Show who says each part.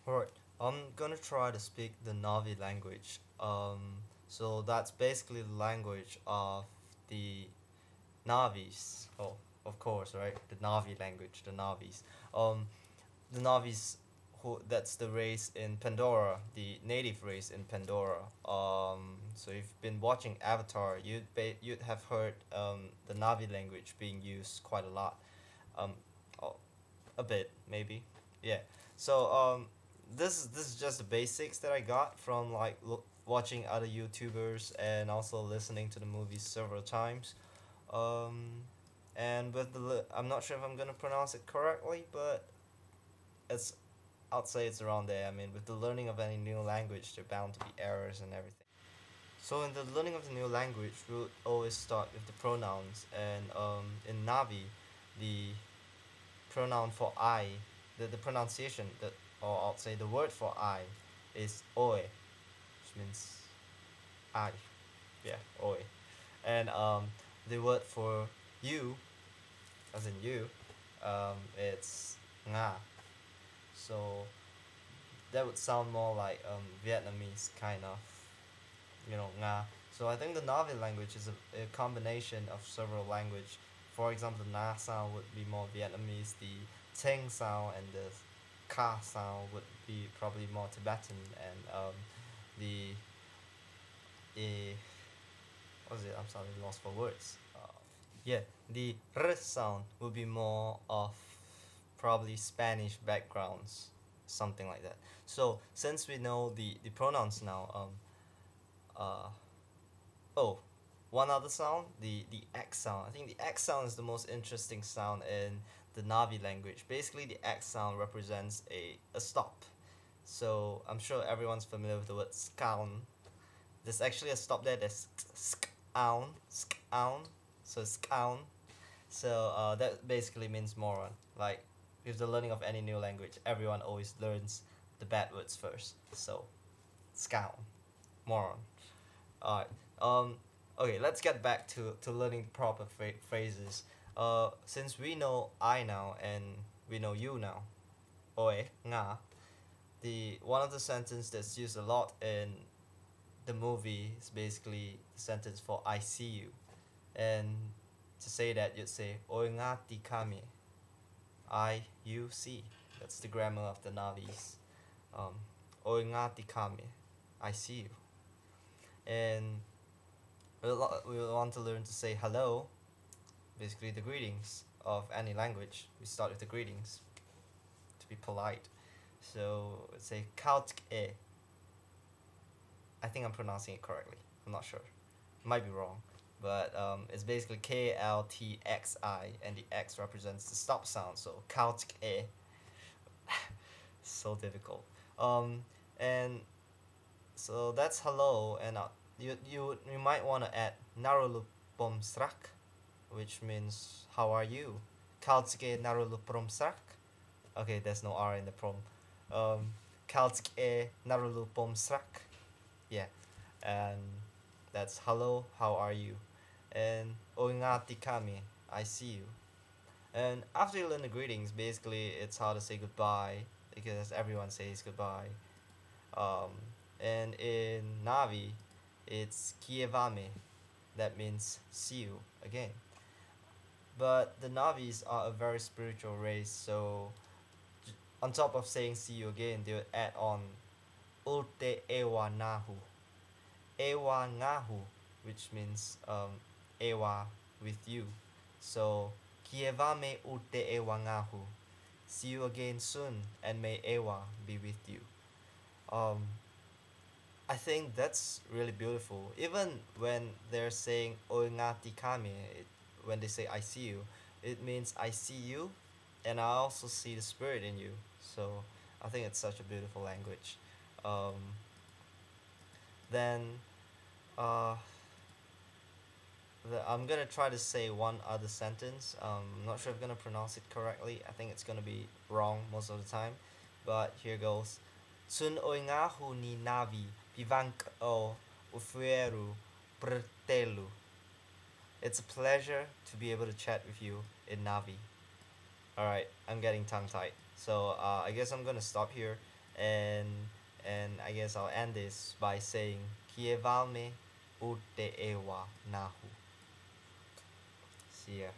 Speaker 1: Alright, I'm gonna try to speak the Navi language. So that's basically the language of the Navis. Oh, of course, right? The Navi language, the Navis. Um, the Navis, who that's the race in Pandora, the native race in Pandora. So if you've been watching Avatar, you'd have heard the Navi language being used quite a lot. Um, oh, a bit maybe, yeah. So this is just the basics that I got from like watching other YouTubers and also listening to the movies several times. Um, and with I'm not sure if I'm gonna pronounce it correctly, but it's I'd say it's around there. I mean, with the learning of any new language, there are bound to be errors and everything. So in the learning of the new language, we'll always start with the pronouns, and in Navi, the pronoun for I, the pronunciation that, or I'll say the word for I, is oe, which means I, yeah, oe, and the word for you, as in you, it's nga. So that would sound more like Vietnamese kind of, nga. So I think the Navi language is a combination of several language. For example, the na sound would be more Vietnamese. The ting sound and the ka sound would be probably more Tibetan, and the what is it? I'm sorry, lost for words. Yeah, the r sound would be more of probably Spanish backgrounds, something like that. So since we know the pronouns now, uh, oh, one other sound, the X sound. I think the X sound is the most interesting sound in the Navi language. Basically, the X sound represents a stop. So I'm sure everyone's familiar with the word skxawng. There's actually a stop there. There's skxawng, skxawng. So skxawng. So that basically means moron. Like with the learning of any new language, everyone always learns the bad words first. So skxawng, moron. Alright. Okay, let's get back to learning proper phrases. Since we know I now and we know you now, oe, nga, the one of the sentence that's used a lot in the movie is basically the sentence for I see you. And to say that, you'd say Oel Ngati Kameie. I, you, see. That's the grammar of the Navis. Oel Ngati Kameie. I see you. And we'll want to learn to say hello, basically the greetings of any language. We start with the greetings to be polite. So let's say Kaltxì. I think I'm pronouncing it correctly. I'm not sure. Might be wrong. But it's basically Kltxi, and the X represents the stop sound. So Kaltxì. So difficult. And so that's hello, and you might want to add pom srak, which means how are you? Kaltxì srak. Okay, there's no R in the prom. Kaltxì pom srak. Yeah, and that's hello, how are you? And Oel Ngati Kameie, I see you. And after you learn the greetings, basically it's how to say goodbye, because everyone says goodbye. Um, and in Navi, it's Kìyevame, that means see you again. But the Navis are a very spiritual race, so on top of saying see you again, they would add on ulte Eywa ngahu. Eywa ngahu, which means Eywa with you. So Kìyevame ulte Eywa ngahu. See you again soon, and may Eywa be with you. Um, I think that's really beautiful. Even when they're saying Oel Ngati Kameie, when they say I see you, it means I see you, and I also see the spirit in you. So I think it's such a beautiful language. Um, then uh, I'm gonna try to say one other sentence. I'm not sure if I'm gonna pronounce it correctly. I think it's gonna be wrong most of the time, but here goes. Tsun ngahu nìNavi pivängkxo ueru prrte. It's a pleasure to be able to chat with you in Navi. Alright, I'm getting tongue tied. So I guess I'm gonna stop here, and I guess I'll end this by saying Kìyevame ulte Eywa ngahu. See ya.